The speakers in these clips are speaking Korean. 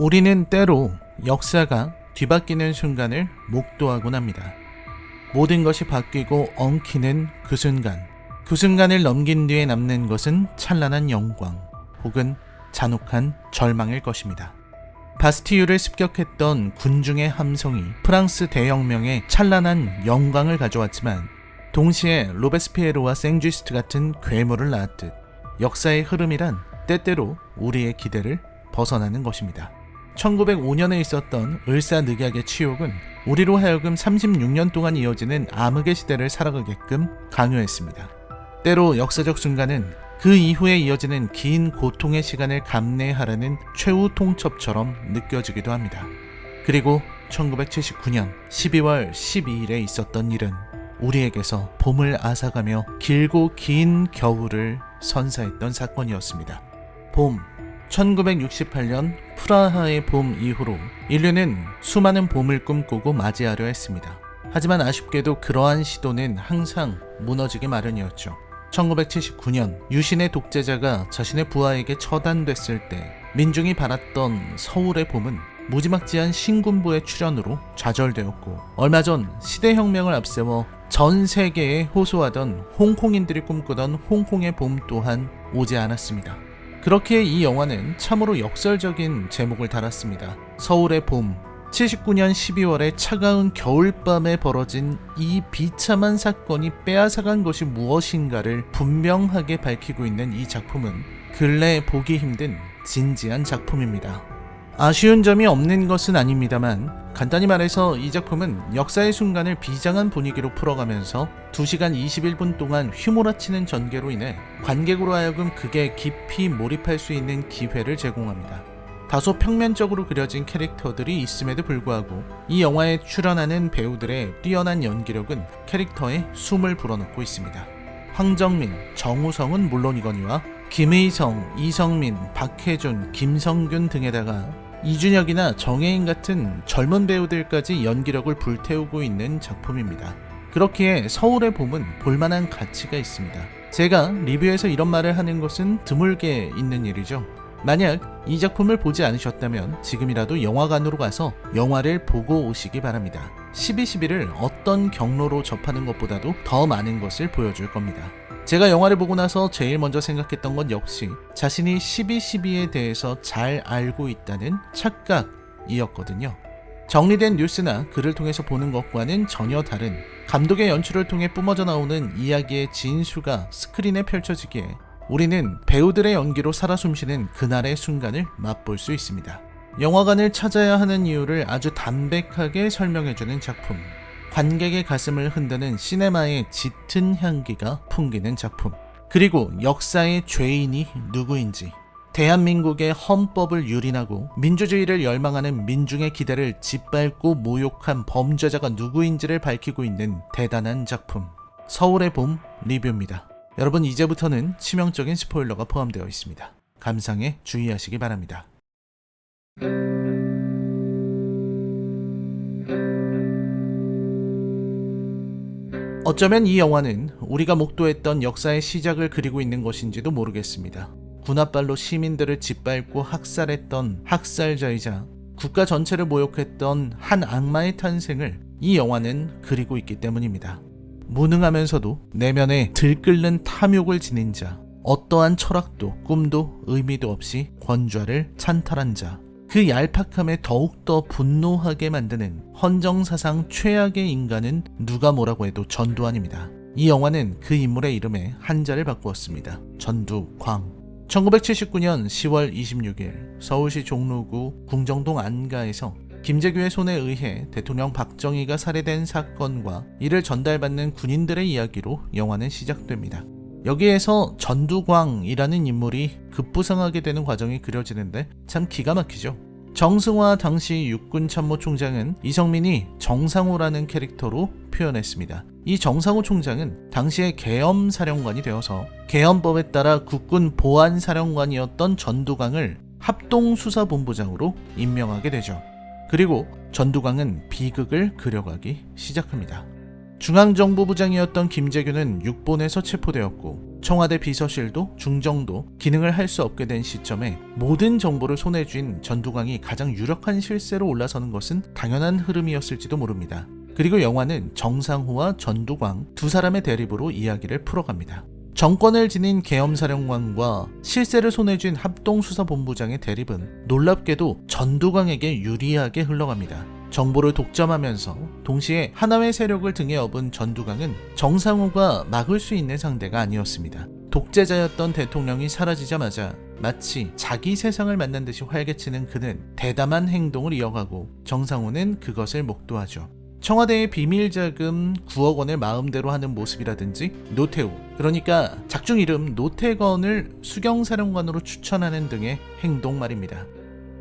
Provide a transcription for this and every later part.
우리는 때로 역사가 뒤바뀌는 순간을 목도하곤 합니다. 모든 것이 바뀌고 엉키는 그 순간, 그 순간을 넘긴 뒤에 남는 것은 찬란한 영광 혹은 잔혹한 절망일 것입니다. 바스티유를 습격했던 군중의 함성이 프랑스 대혁명에 찬란한 영광을 가져왔지만 동시에 로베스피에르와 생쥐스트 같은 괴물을 낳았듯 역사의 흐름이란 때때로 우리의 기대를 벗어나는 것입니다. 1905년에 있었던 을사늑약의 치욕은 우리로 하여금 36년 동안 이어지는 암흑의 시대를 살아가게끔 강요했습니다. 때로 역사적 순간은 그 이후에 이어지는 긴 고통의 시간을 감내하라는 최후 통첩처럼 느껴지기도 합니다. 그리고 1979년 12월 12일에 있었던 일은 우리에게서 봄을 앗아가며 길고 긴 겨울을 선사했던 사건이었습니다. 봄, 1968년 프라하의 봄 이후로 인류는 수많은 봄을 꿈꾸고 맞이하려 했습니다. 하지만 아쉽게도 그러한 시도는 항상 무너지기 마련이었죠. 1979년 유신의 독재자가 자신의 부하에게 처단됐을 때 민중이 바랐던 서울의 봄은 무지막지한 신군부의 출현으로 좌절되었고, 얼마 전 시대혁명을 앞세워 전 세계에 호소하던 홍콩인들이 꿈꾸던 홍콩의 봄 또한 오지 않았습니다. 그렇기에 이 영화는 참으로 역설적인 제목을 달았습니다. 서울의 봄. 79년 12월의 차가운 겨울밤에 벌어진 이 비참한 사건이 빼앗아간 것이 무엇인가를 분명하게 밝히고 있는 이 작품은 근래 보기 힘든 진지한 작품입니다. 아쉬운 점이 없는 것은 아닙니다만 간단히 말해서 이 작품은 역사의 순간을 비장한 분위기로 풀어가면서 2시간 21분 동안 휘몰아치는 전개로 인해 관객으로 하여금 극에 깊이 몰입할 수 있는 기회를 제공합니다. 다소 평면적으로 그려진 캐릭터들이 있음에도 불구하고 이 영화에 출연하는 배우들의 뛰어난 연기력은 캐릭터에 숨을 불어넣고 있습니다. 황정민, 정우성은 물론이거니와 김의성, 이성민, 박해준, 김성균 등에다가 이준혁이나 정혜인 같은 젊은 배우들까지 연기력을 불태우고 있는 작품입니다. 그렇기에 서울의 봄은 볼만한 가치가 있습니다. 제가 리뷰에서 이런 말을 하는 것은 드물게 있는 일이죠. 만약 이 작품을 보지 않으셨다면 지금이라도 영화관으로 가서 영화를 보고 오시기 바랍니다. 12.12를 어떤 경로로 접하는 것보다도 더 많은 것을 보여줄 겁니다. 제가 영화를 보고 나서 제일 먼저 생각했던 건 역시 자신이 12.12에 대해서 잘 알고 있다는 착각이었거든요. 정리된 뉴스나 글을 통해서 보는 것과는 전혀 다른 감독의 연출을 통해 뿜어져 나오는 이야기의 진수가 스크린에 펼쳐지기에 우리는 배우들의 연기로 살아 숨쉬는 그날의 순간을 맛볼 수 있습니다. 영화관을 찾아야 하는 이유를 아주 담백하게 설명해주는 작품. 관객의 가슴을 흔드는 시네마의 짙은 향기가 풍기는 작품. 그리고 역사의 죄인이 누구인지, 대한민국의 헌법을 유린하고 민주주의를 열망하는 민중의 기대를 짓밟고 모욕한 범죄자가 누구인지를 밝히고 있는 대단한 작품. 서울의 봄 리뷰입니다. 여러분, 이제부터는 치명적인 스포일러가 포함되어 있습니다. 감상에 주의하시기 바랍니다. 어쩌면 이 영화는 우리가 목도했던 역사의 시작을 그리고 있는 것인지도 모르겠습니다. 군홧발로 시민들을 짓밟고 학살했던 학살자이자 국가 전체를 모욕했던 한 악마의 탄생을 이 영화는 그리고 있기 때문입니다. 무능하면서도 내면에 들끓는 탐욕을 지닌 자, 어떠한 철학도 꿈도 의미도 없이 권좌를 찬탈한 자, 그 얄팍함에 더욱더 분노하게 만드는 헌정사상 최악의 인간은 누가 뭐라고 해도 전두환입니다. 이 영화는 그 인물의 이름에 한자를 바꾸었습니다. 전두광. 1979년 10월 26일 서울시 종로구 궁정동 안가에서 김재규의 손에 의해 대통령 박정희가 살해된 사건과 이를 전달받는 군인들의 이야기로 영화는 시작됩니다. 여기에서 전두광이라는 인물이 급부상하게 되는 과정이 그려지는데 참 기가 막히죠. 정승화 당시 육군참모총장은 이성민이 정상호라는 캐릭터로 표현했습니다. 이 정상호 총장은 당시에 계엄사령관이 되어서 계엄법에 따라 국군 보안사령관이었던 전두광을 합동수사본부장으로 임명하게 되죠. 그리고 전두광은 비극을 그려가기 시작합니다. 중앙정보부장이었던 김재규는 육본에서 체포되었고 청와대 비서실도 중정도 기능을 할 수 없게 된 시점에 모든 정보를 손에 쥔 전두광이 가장 유력한 실세로 올라서는 것은 당연한 흐름이었을지도 모릅니다. 그리고 영화는 정상호와 전두광 두 사람의 대립으로 이야기를 풀어갑니다. 정권을 지닌 계엄사령관과 실세를 손에 쥔 합동수사본부장의 대립은 놀랍게도 전두광에게 유리하게 흘러갑니다. 정보를 독점하면서 동시에 하나회 세력을 등에 업은 전두광은 정상호가 막을 수 있는 상대가 아니었습니다. 독재자였던 대통령이 사라지자마자 마치 자기 세상을 만난 듯이 활개치는 그는 대담한 행동을 이어가고 정상호는 그것을 목도하죠. 청와대의 비밀자금 9억 원을 마음대로 하는 모습이라든지 노태우, 그러니까 작중 이름 노태건을 수경사령관으로 추천하는 등의 행동 말입니다.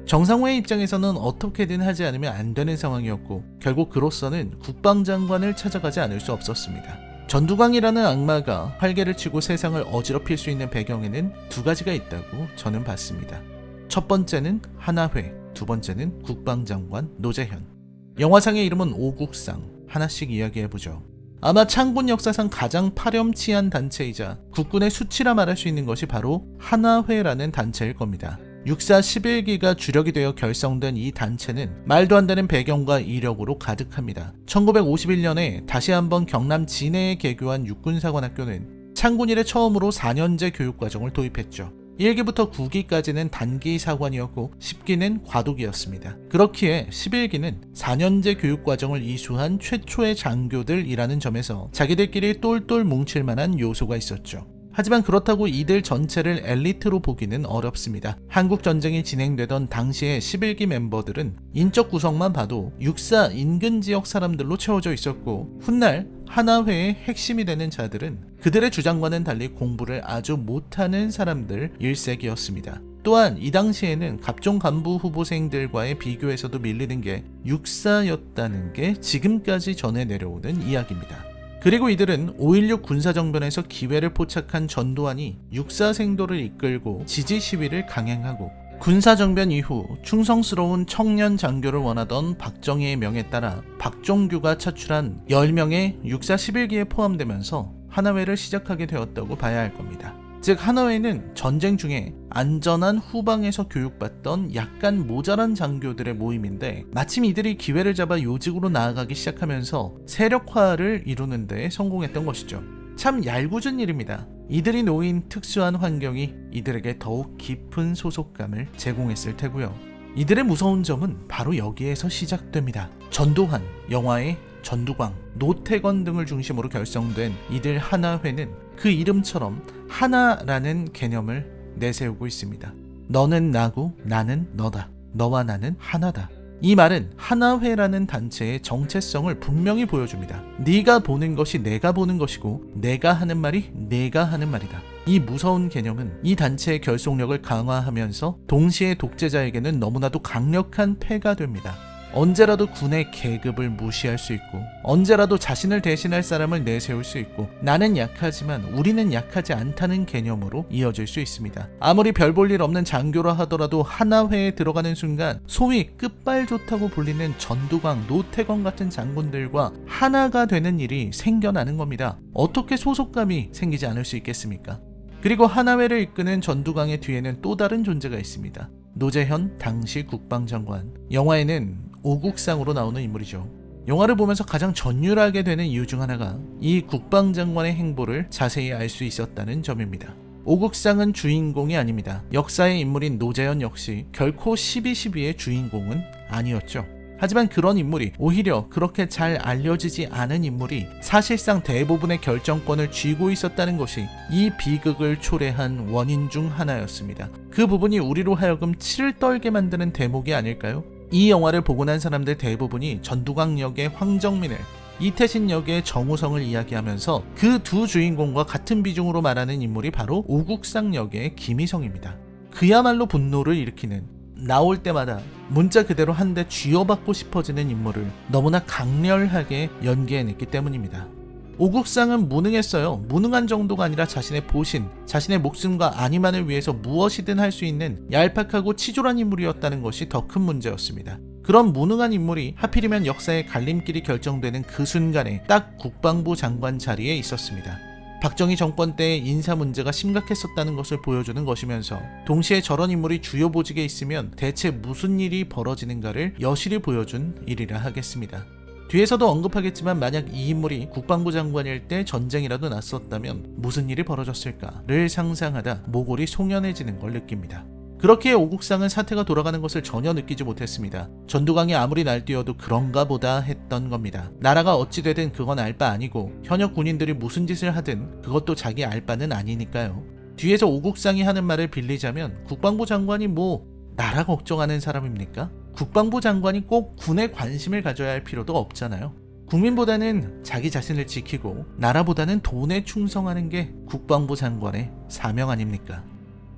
정상호의 입장에서는 어떻게든 하지 않으면 안 되는 상황이었고 결국 그로서는 국방장관을 찾아가지 않을 수 없었습니다. 전두광이라는 악마가 활개를 치고 세상을 어지럽힐 수 있는 배경에는 두 가지가 있다고 저는 봤습니다. 첫 번째는 하나회, 두 번째는 국방장관 노재현. 영화상의 이름은 오국상. 하나씩 이야기해보죠. 아마 창군 역사상 가장 파렴치한 단체이자 국군의 수치라 말할 수 있는 것이 바로 하나회라는 단체일 겁니다. 육사 11기가 주력이 되어 결성된 이 단체는 말도 안 되는 배경과 이력으로 가득합니다. 1951년에 다시 한번 경남 진해에 개교한 육군사관학교는 창군 이래 처음으로 4년제 교육과정을 도입했죠. 1기부터 9기까지는 단기 사관이었고 10기는 과독이었습니다. 그렇기에 11기는 4년제 교육과정을 이수한 최초의 장교들이라는 점에서 자기들끼리 똘똘 뭉칠 만한 요소가 있었죠. 하지만 그렇다고 이들 전체를 엘리트로 보기는 어렵습니다. 한국전쟁이 진행되던 당시의 11기 멤버들은 인적 구성만 봐도 육사 인근 지역 사람들로 채워져 있었고 훗날 하나회의 핵심이 되는 자들은 그들의 주장과는 달리 공부를 아주 못하는 사람들 일색이었습니다. 또한 이 당시에는 갑종 간부 후보생들과의 비교에서도 밀리는 게 육사였다는 게 지금까지 전해 내려오는 이야기입니다. 그리고 이들은 5.16 군사정변에서 기회를 포착한 전두환이 육사생도를 이끌고 지지 시위를 강행하고 군사정변 이후 충성스러운 청년 장교를 원하던 박정희의 명에 따라 박종규가 차출한 10명의 육사 11기에 포함되면서 하나회를 시작하게 되었다고 봐야 할 겁니다. 즉 하나회는 전쟁 중에 안전한 후방에서 교육받던 약간 모자란 장교들의 모임인데 마침 이들이 기회를 잡아 요직으로 나아가기 시작하면서 세력화를 이루는 데 성공했던 것이죠. 참 얄궂은 일입니다. 이들이 놓인 특수한 환경이 이들에게 더욱 깊은 소속감을 제공했을 테고요. 이들의 무서운 점은 바로 여기에서 시작됩니다. 전두환, 영화의 전두광, 노태건 등을 중심으로 결성된 이들 하나회는 그 이름처럼 하나라는 개념을 내세우고 있습니다. 너는 나고 나는 너다. 너와 나는 하나다. 이 말은 하나회라는 단체의 정체성을 분명히 보여줍니다. 네가 보는 것이 내가 보는 것이고 내가 하는 말이 내가 하는 말이다. 이 무서운 개념은 이 단체의 결속력을 강화하면서 동시에 독재자에게는 너무나도 강력한 패가 됩니다. 언제라도 군의 계급을 무시할 수 있고 언제라도 자신을 대신할 사람을 내세울 수 있고 나는 약하지만 우리는 약하지 않다는 개념으로 이어질 수 있습니다. 아무리 별 볼 일 없는 장교라 하더라도 하나회에 들어가는 순간 소위 끝발 좋다고 불리는 전두광, 노태건 같은 장군들과 하나가 되는 일이 생겨나는 겁니다. 어떻게 소속감이 생기지 않을 수 있겠습니까? 그리고 하나회를 이끄는 전두광의 뒤에는 또 다른 존재가 있습니다. 노재현 당시 국방장관. 영화에는 오국상으로 나오는 인물이죠. 영화를 보면서 가장 전율하게 되는 이유 중 하나가 이 국방장관의 행보를 자세히 알 수 있었다는 점입니다. 오국상은 주인공이 아닙니다. 역사의 인물인 노재현 역시 결코 12.12의 주인공은 아니었죠. 하지만 그런 인물이 오히려 그렇게 잘 알려지지 않은 인물이 사실상 대부분의 결정권을 쥐고 있었다는 것이 이 비극을 초래한 원인 중 하나였습니다. 그 부분이 우리로 하여금 치를 떨게 만드는 대목이 아닐까요? 이 영화를 보고 난 사람들 대부분이 전두광 역의 황정민을, 이태신 역의 정우성을 이야기하면서 그 두 주인공과 같은 비중으로 말하는 인물이 바로 오국상 역의 김희성입니다. 그야말로 분노를 일으키는, 나올 때마다 문자 그대로 한 대 쥐어받고 싶어지는 인물을 너무나 강렬하게 연기해냈기 때문입니다. 오국상은 무능했어요. 무능한 정도가 아니라 자신의 보신, 자신의 목숨과 안위만을 위해서 무엇이든 할 수 있는 얄팍하고 치졸한 인물이었다는 것이 더 큰 문제였습니다. 그런 무능한 인물이 하필이면 역사의 갈림길이 결정되는 그 순간에 딱 국방부 장관 자리에 있었습니다. 박정희 정권 때 인사 문제가 심각했었다는 것을 보여주는 것이면서 동시에 저런 인물이 주요 보직에 있으면 대체 무슨 일이 벌어지는가를 여실히 보여준 일이라 하겠습니다. 뒤에서도 언급하겠지만 만약 이 인물이 국방부 장관일 때 전쟁이라도 났었다면 무슨 일이 벌어졌을까를 상상하다 모골이 송연해지는 걸 느낍니다. 그렇기에 오국상은 사태가 돌아가는 것을 전혀 느끼지 못했습니다. 전두광이 아무리 날뛰어도 그런가 보다 했던 겁니다. 나라가 어찌 되든 그건 알 바 아니고 현역 군인들이 무슨 짓을 하든 그것도 자기 알 바는 아니니까요. 뒤에서 오국상이 하는 말을 빌리자면 국방부 장관이 뭐 나라 걱정하는 사람입니까? 국방부 장관이 꼭 군에 관심을 가져야 할 필요도 없잖아요. 국민보다는 자기 자신을 지키고 나라보다는 돈에 충성하는 게 국방부 장관의 사명 아닙니까?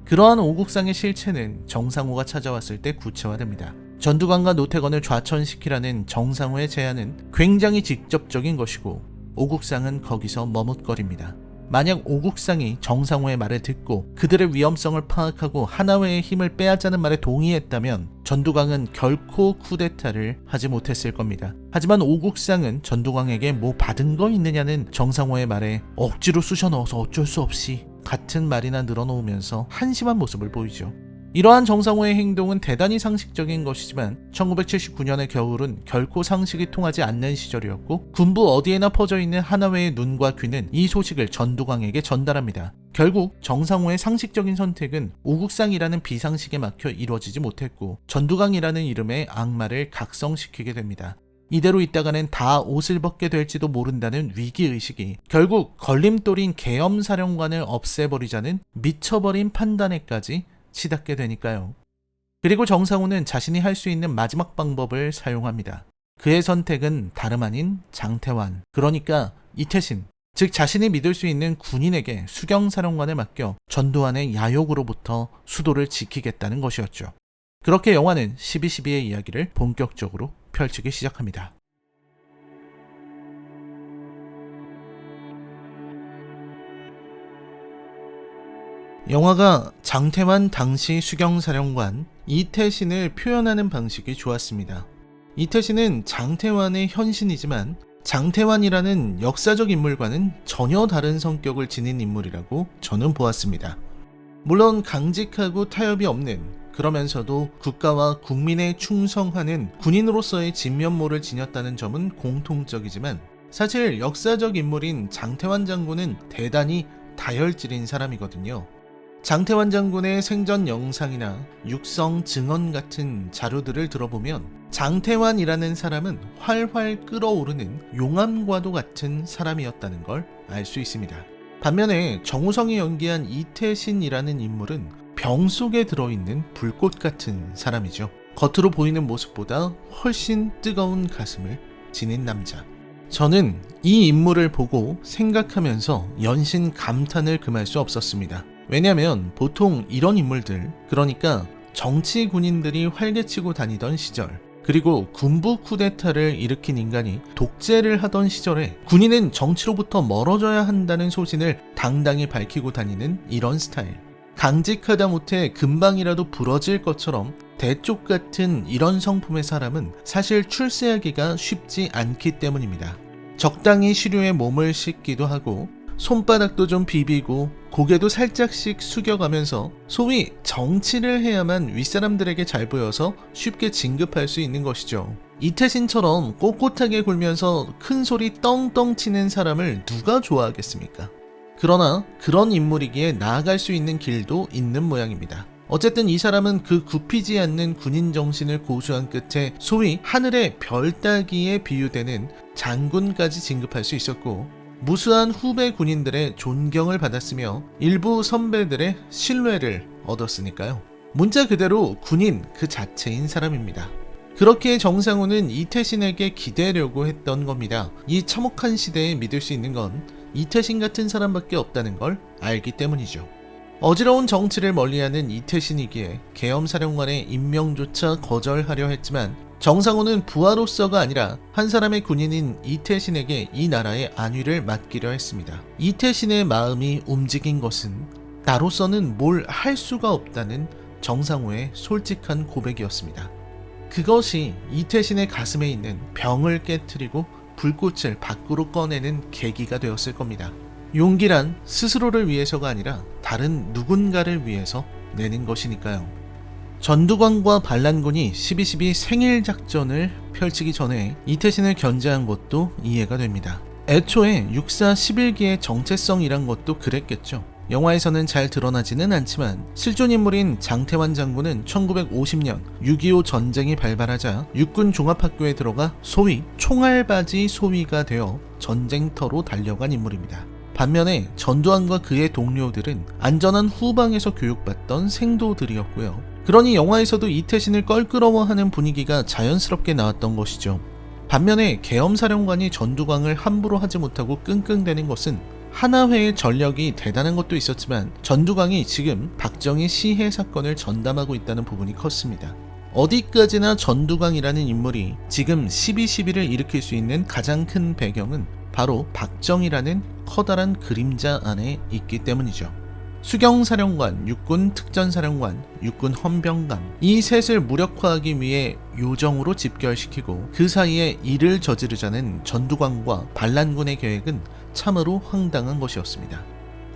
그러한 오국상의 실체는 정상호가 찾아왔을 때 구체화됩니다. 전두광과 노태건을 좌천시키라는 정상호의 제안은 굉장히 직접적인 것이고 오국상은 거기서 머뭇거립니다. 만약 오국상이 정상호의 말을 듣고 그들의 위험성을 파악하고 하나회의 힘을 빼앗자는 말에 동의했다면 전두광은 결코 쿠데타를 하지 못했을 겁니다. 하지만 오국상은 전두광에게 뭐 받은 거 있느냐는 정상호의 말에 억지로 쑤셔 넣어서 어쩔 수 없이 같은 말이나 늘어놓으면서 한심한 모습을 보이죠. 이러한 정상호의 행동은 대단히 상식적인 것이지만 1979년의 겨울은 결코 상식이 통하지 않는 시절이었고 군부 어디에나 퍼져 있는 하나회의 눈과 귀는 이 소식을 전두광에게 전달합니다. 결국 정상호의 상식적인 선택은 오국상이라는 비상식에 막혀 이루어지지 못했고 전두광이라는 이름의 악마를 각성시키게 됩니다. 이대로 있다가는 다 옷을 벗게 될지도 모른다는 위기의식이 결국 걸림돌인 계엄사령관을 없애버리자는 미쳐버린 판단에까지 치닫게 되니까요. 그리고 정상호는 자신이 할 수 있는 마지막 방법을 사용합니다. 그의 선택은 다름 아닌 장태환, 그러니까 이태신, 즉 자신이 믿을 수 있는 군인에게 수경사령관을 맡겨 전두환의 야욕으로부터 수도를 지키겠다는 것이었죠. 그렇게 영화는 12.12의 이야기를 본격적으로 펼치기 시작합니다. 영화가 장태환 당시 수경사령관 이태신을 표현하는 방식이 좋았습니다. 이태신은 장태환의 현신이지만 장태환이라는 역사적 인물과는 전혀 다른 성격을 지닌 인물이라고 저는 보았습니다. 물론 강직하고 타협이 없는, 그러면서도 국가와 국민에 충성하는 군인으로서의 진면모를 지녔다는 점은 공통적이지만 사실 역사적 인물인 장태환 장군은 대단히 다혈질인 사람이거든요. 장태환 장군의 생전 영상이나 육성 증언 같은 자료들을 들어보면 장태환이라는 사람은 활활 끓어오르는 용암과도 같은 사람이었다는 걸 알 수 있습니다. 반면에 정우성이 연기한 이태신이라는 인물은 병 속에 들어있는 불꽃 같은 사람이죠. 겉으로 보이는 모습보다 훨씬 뜨거운 가슴을 지닌 남자. 저는 이 인물을 보고 생각하면서 연신 감탄을 금할 수 없었습니다. 왜냐면 보통 이런 인물들, 그러니까 정치 군인들이 활개치고 다니던 시절, 그리고 군부 쿠데타를 일으킨 인간이 독재를 하던 시절에 군인은 정치로부터 멀어져야 한다는 소신을 당당히 밝히고 다니는 이런 스타일. 강직하다 못해 금방이라도 부러질 것처럼 대쪽 같은 이런 성품의 사람은 사실 출세하기가 쉽지 않기 때문입니다. 적당히 시류에 몸을 씻기도 하고 손바닥도 좀 비비고 고개도 살짝씩 숙여가면서 소위 정치를 해야만 윗사람들에게 잘 보여서 쉽게 진급할 수 있는 것이죠. 이태신처럼 꼿꼿하게 굴면서 큰 소리 떵떵 치는 사람을 누가 좋아하겠습니까? 그러나 그런 인물이기에 나아갈 수 있는 길도 있는 모양입니다. 어쨌든 이 사람은 그 굽히지 않는 군인 정신을 고수한 끝에 소위 하늘의 별 따기에 비유되는 장군까지 진급할 수 있었고 무수한 후배 군인들의 존경을 받았으며 일부 선배들의 신뢰를 얻었으니까요. 문자 그대로 군인 그 자체인 사람입니다. 그렇게 정상호는 이태신에게 기대려고 했던 겁니다. 이 참혹한 시대에 믿을 수 있는 건 이태신 같은 사람밖에 없다는 걸 알기 때문이죠. 어지러운 정치를 멀리하는 이태신이기에 계엄사령관의 임명조차 거절하려 했지만 정상호는 부하로서가 아니라 한 사람의 군인인 이태신에게 이 나라의 안위를 맡기려 했습니다. 이태신의 마음이 움직인 것은 나로서는 뭘 할 수가 없다는 정상호의 솔직한 고백이었습니다. 그것이 이태신의 가슴에 있는 병을 깨트리고 불꽃을 밖으로 꺼내는 계기가 되었을 겁니다. 용기란 스스로를 위해서가 아니라 다른 누군가를 위해서 내는 것이니까요. 전두광과 반란군이 12.12 생일 작전을 펼치기 전에 이태신을 견제한 것도 이해가 됩니다. 애초에 육사 11기의 정체성이란 것도 그랬겠죠. 영화에서는 잘 드러나지는 않지만 실존 인물인 장태환 장군은 1950년 6.25 전쟁이 발발하자 육군 종합학교에 들어가 소위 총알바지 소위가 되어 전쟁터로 달려간 인물입니다. 반면에 전두환과 그의 동료들은 안전한 후방에서 교육받던 생도들이었고요. 그러니 영화에서도 이태신을 껄끄러워하는 분위기가 자연스럽게 나왔던 것이죠. 반면에 계엄사령관이 전두광을 함부로 하지 못하고 끙끙대는 것은 하나회의 전력이 대단한 것도 있었지만 전두광이 지금 박정희 시해 사건을 전담하고 있다는 부분이 컸습니다. 어디까지나 전두광이라는 인물이 지금 12.12를 일으킬 수 있는 가장 큰 배경은 바로 박정희라는 커다란 그림자 안에 있기 때문이죠. 수경사령관, 육군특전사령관, 육군헌병감 이 셋을 무력화하기 위해 요정으로 집결시키고 그 사이에 일을 저지르자는 전두광과 반란군의 계획은 참으로 황당한 것이었습니다.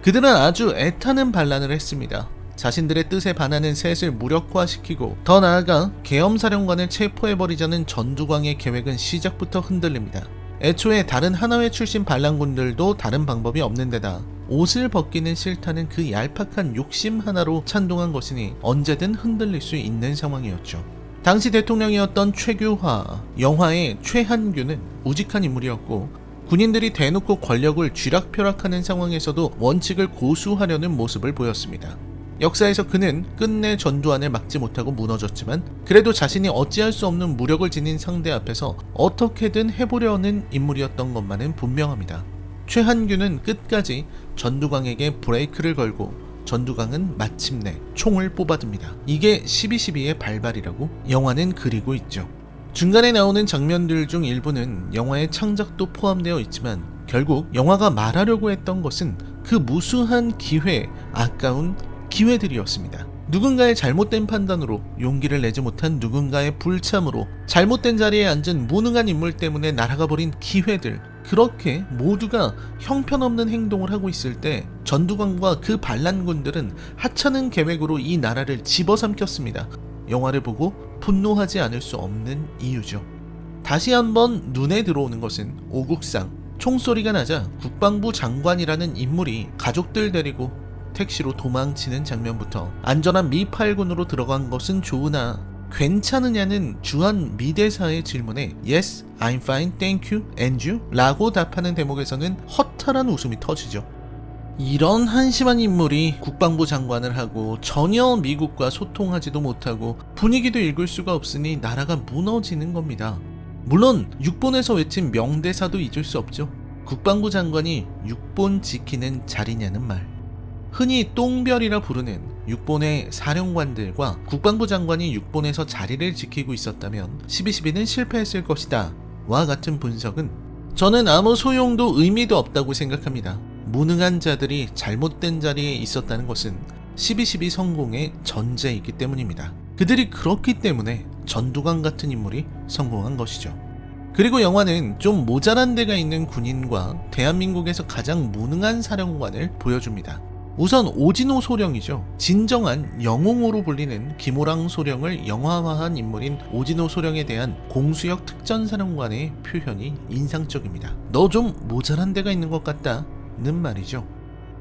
그들은 아주 애타는 반란을 했습니다. 자신들의 뜻에 반하는 셋을 무력화시키고 더 나아가 계엄사령관을 체포해버리자는 전두광의 계획은 시작부터 흔들립니다. 애초에 다른 하나회 출신 반란군들도 다른 방법이 없는 데다 옷을 벗기는 싫다는 그 얄팍한 욕심 하나로 찬동한 것이니 언제든 흔들릴 수 있는 상황이었죠. 당시 대통령이었던 최규화, 영화의 최한규는 우직한 인물이었고 군인들이 대놓고 권력을 쥐락펴락하는 상황에서도 원칙을 고수하려는 모습을 보였습니다. 역사에서 그는 끝내 전두환을 막지 못하고 무너졌지만 그래도 자신이 어찌할 수 없는 무력을 지닌 상대 앞에서 어떻게든 해보려는 인물이었던 것만은 분명합니다. 최한규는 끝까지 전두광에게 브레이크를 걸고 전두광은 마침내 총을 뽑아듭니다. 이게 12.12의 발발이라고 영화는 그리고 있죠. 중간에 나오는 장면들 중 일부는 영화의 창작도 포함되어 있지만 결국 영화가 말하려고 했던 것은 그 무수한 기회, 아까운 기회들이었습니다. 누군가의 잘못된 판단으로 용기를 내지 못한 누군가의 불참으로 잘못된 자리에 앉은 무능한 인물 때문에 날아가 버린 기회들, 그렇게 모두가 형편없는 행동을 하고 있을 때 전두광과 그 반란군들은 하찮은 계획으로 이 나라를 집어삼켰습니다. 영화를 보고 분노하지 않을 수 없는 이유죠. 다시 한번 눈에 들어오는 것은 오국상, 총소리가 나자 국방부 장관이라는 인물이 가족들 데리고 택시로 도망치는 장면부터 안전한 미8군으로 들어간 것은 좋으나 괜찮으냐는 주한 미대사의 질문에 Yes, I'm fine, thank you, and you? 라고 답하는 대목에서는 허탈한 웃음이 터지죠. 이런 한심한 인물이 국방부 장관을 하고 전혀 미국과 소통하지도 못하고 분위기도 읽을 수가 없으니 나라가 무너지는 겁니다. 물론 육본에서 외친 명대사도 잊을 수 없죠. 국방부 장관이 육본 지키는 자리냐는 말. 흔히 똥별이라 부르는 육본의 사령관들과 국방부 장관이 육본에서 자리를 지키고 있었다면 12.12는 실패했을 것이다 와 같은 분석은 저는 아무 소용도 의미도 없다고 생각합니다. 무능한 자들이 잘못된 자리에 있었다는 것은 12.12 성공의 전제이기 때문입니다. 그들이 그렇기 때문에 전두광 같은 인물이 성공한 것이죠. 그리고 영화는 좀 모자란 데가 있는 군인과 대한민국에서 가장 무능한 사령관을 보여줍니다. 우선 오진호 소령이죠. 진정한 영웅으로 불리는 김호랑 소령을 영화화한 인물인 오진호 소령에 대한 공수역 특전사령관의 표현이 인상적입니다. 너 좀 모자란 데가 있는 것 같다는 말이죠.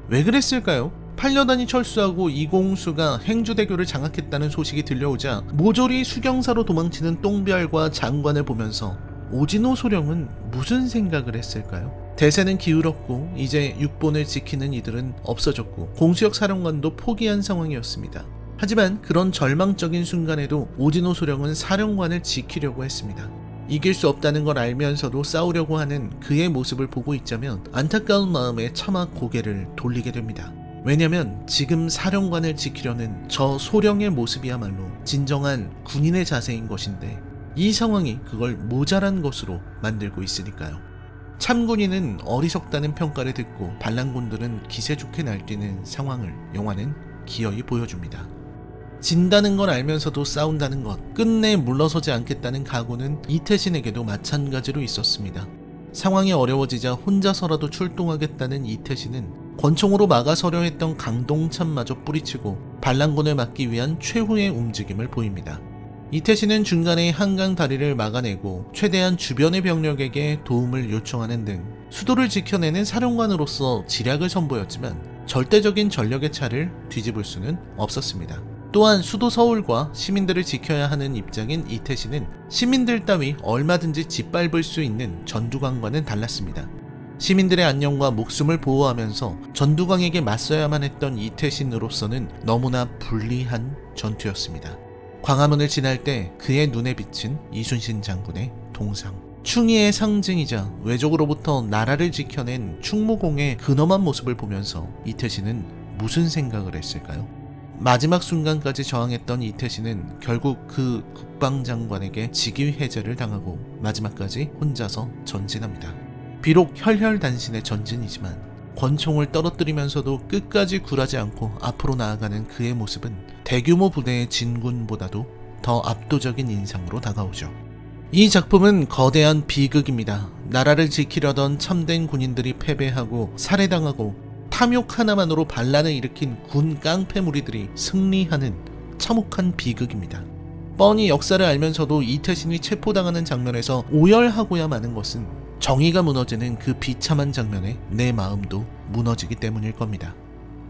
왜 그랬을까요? 팔려다니 철수하고 이공수가 행주대교를 장악했다는 소식이 들려오자 모조리 수경사로 도망치는 똥별과 장관을 보면서 오진호 소령은 무슨 생각을 했을까요? 대세는 기울었고 이제 육본을 지키는 이들은 없어졌고 공수역 사령관도 포기한 상황이었습니다. 하지만 그런 절망적인 순간에도 오진호 소령은 사령관을 지키려고 했습니다. 이길 수 없다는 걸 알면서도 싸우려고 하는 그의 모습을 보고 있자면 안타까운 마음에 차마 고개를 돌리게 됩니다. 왜냐면 지금 사령관을 지키려는 저 소령의 모습이야말로 진정한 군인의 자세인 것인데 이 상황이 그걸 모자란 것으로 만들고 있으니까요. 참군인은 어리석다는 평가를 듣고 반란군들은 기세 좋게 날뛰는 상황을 영화는 기어이 보여줍니다. 진다는 걸 알면서도 싸운다는 것, 끝내 물러서지 않겠다는 각오는 이태신에게도 마찬가지로 있었습니다. 상황이 어려워지자 혼자서라도 출동하겠다는 이태신은 권총으로 막아서려 했던 강동찬마저 뿌리치고 반란군을 막기 위한 최후의 움직임을 보입니다. 이태신은 중간에 한강 다리를 막아내고 최대한 주변의 병력에게 도움을 요청하는 등 수도를 지켜내는 사령관으로서 지략을 선보였지만 절대적인 전력의 차를 뒤집을 수는 없었습니다. 또한 수도 서울과 시민들을 지켜야 하는 입장인 이태신은 시민들 따위 얼마든지 짓밟을 수 있는 전두광과는 달랐습니다. 시민들의 안녕과 목숨을 보호하면서 전두광에게 맞서야만 했던 이태신으로서는 너무나 불리한 전투였습니다. 광화문을 지날 때 그의 눈에 비친 이순신 장군의 동상, 충의의 상징이자 외적으로부터 나라를 지켜낸 충무공의 근엄한 모습을 보면서 이태신은 무슨 생각을 했을까요? 마지막 순간까지 저항했던 이태신은 결국 그 국방장관에게 직위해제를 당하고 마지막까지 혼자서 전진합니다. 비록 혈혈단신의 전진이지만 권총을 떨어뜨리면서도 끝까지 굴하지 않고 앞으로 나아가는 그의 모습은 대규모 부대의 진군보다도 더 압도적인 인상으로 다가오죠. 이 작품은 거대한 비극입니다. 나라를 지키려던 참된 군인들이 패배하고 살해당하고 탐욕 하나만으로 반란을 일으킨 군 깡패 무리들이 승리하는 참혹한 비극입니다. 뻔히 역사를 알면서도 이태신이 체포당하는 장면에서 오열하고야 마는 것은 정의가 무너지는 그 비참한 장면에 내 마음도 무너지기 때문일 겁니다.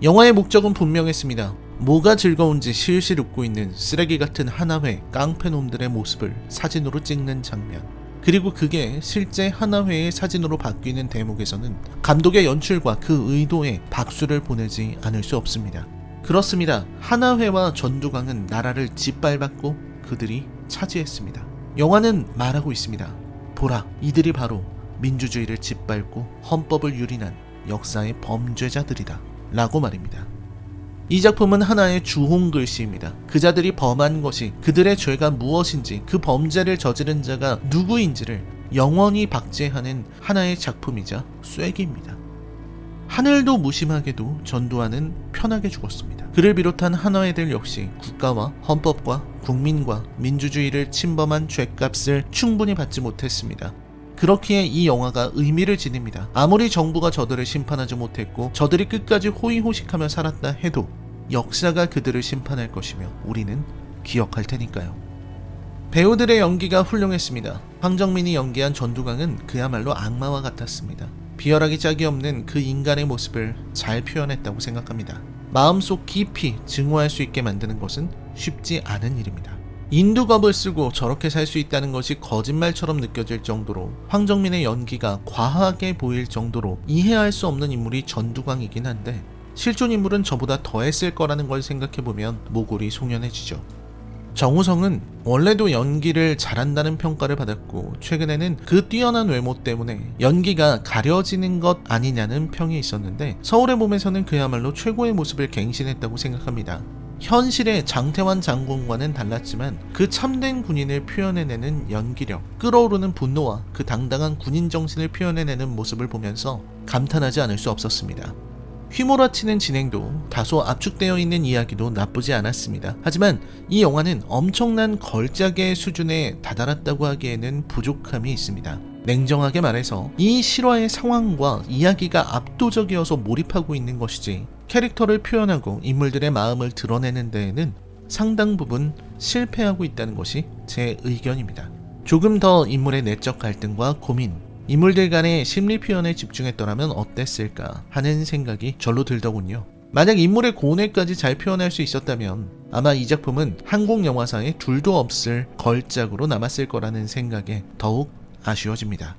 영화의 목적은 분명했습니다. 뭐가 즐거운지 실실 웃고 있는 쓰레기 같은 하나회 깡패놈들의 모습을 사진으로 찍는 장면, 그리고 그게 실제 하나회의 사진으로 바뀌는 대목에서는 감독의 연출과 그 의도에 박수를 보내지 않을 수 없습니다. 그렇습니다. 하나회와 전두광은 나라를 짓밟았고 그들이 차지했습니다. 영화는 말하고 있습니다. 보라, 이들이 바로 민주주의를 짓밟고 헌법을 유린한 역사의 범죄자들이다 라고 말입니다. 이 작품은 하나의 주홍 글씨입니다. 그자들이 범한 것이, 그들의 죄가 무엇인지, 그 범죄를 저지른 자가 누구인지를 영원히 박제하는 하나의 작품이자 쐐기입니다. 하늘도 무심하게도 전두환은 편하게 죽었습니다. 그를 비롯한 하나의들 역시 국가와 헌법과 국민과 민주주의를 침범한 죄값을 충분히 받지 못했습니다. 그렇기에 이 영화가 의미를 지닙니다. 아무리 정부가 저들을 심판하지 못했고 저들이 끝까지 호의호식하며 살았다 해도 역사가 그들을 심판할 것이며 우리는 기억할 테니까요. 배우들의 연기가 훌륭했습니다. 황정민이 연기한 전두광은 그야말로 악마와 같았습니다. 비열하기 짝이 없는 그 인간의 모습을 잘 표현했다고 생각합니다. 마음속 깊이 증오할 수 있게 만드는 것은 쉽지 않은 일입니다. 인두겁을 쓰고 저렇게 살 수 있다는 것이 거짓말처럼 느껴질 정도로 황정민의 연기가 과하게 보일 정도로 이해할 수 없는 인물이 전두광이긴 한데 실존 인물은 저보다 더 했을 거라는 걸 생각해보면 모골이 송연해지죠. 정우성은 원래도 연기를 잘한다는 평가를 받았고 최근에는 그 뛰어난 외모 때문에 연기가 가려지는 것 아니냐는 평이 있었는데 서울의 봄에서는 그야말로 최고의 모습을 갱신했다고 생각합니다. 현실의 장태환 장군과는 달랐지만 그 참된 군인을 표현해내는 연기력, 끓어오르는 분노와 그 당당한 군인 정신을 표현해내는 모습을 보면서 감탄하지 않을 수 없었습니다. 휘몰아치는 진행도, 다소 압축되어 있는 이야기도 나쁘지 않았습니다. 하지만 이 영화는 엄청난 걸작의 수준에 다다랐다고 하기에는 부족함이 있습니다. 냉정하게 말해서 이 실화의 상황과 이야기가 압도적이어서 몰입하고 있는 것이지 캐릭터를 표현하고 인물들의 마음을 드러내는 데에는 상당 부분 실패하고 있다는 것이 제 의견입니다. 조금 더 인물의 내적 갈등과 고민, 인물들 간의 심리 표현에 집중했더라면 어땠을까 하는 생각이 절로 들더군요. 만약 인물의 고뇌까지 잘 표현할 수 있었다면 아마 이 작품은 한국 영화사에 둘도 없을 걸작으로 남았을 거라는 생각에 더욱 아쉬워집니다.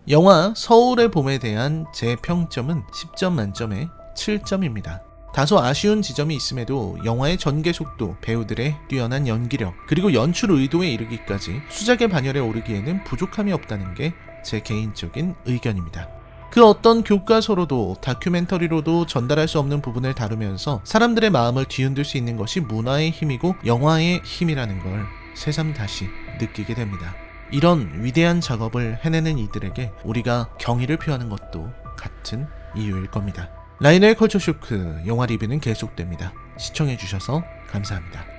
영화 서울의 봄에 대한 제 평점은 10점 만점에 7점입니다. 다소 아쉬운 지점이 있음에도 영화의 전개 속도, 배우들의 뛰어난 연기력, 그리고 연출 의도에 이르기까지 수작의 반열에 오르기에는 부족함이 없다는 게 제 개인적인 의견입니다. 그 어떤 교과서로도 다큐멘터리로도 전달할 수 없는 부분을 다루면서 사람들의 마음을 뒤흔들 수 있는 것이 문화의 힘이고 영화의 힘이라는 걸 새삼 다시 느끼게 됩니다. 이런 위대한 작업을 해내는 이들에게 우리가 경의를 표하는 것도 같은 이유일 겁니다. 라인의 컬처쇼크 영화 리뷰는 계속됩니다. 시청해주셔서 감사합니다.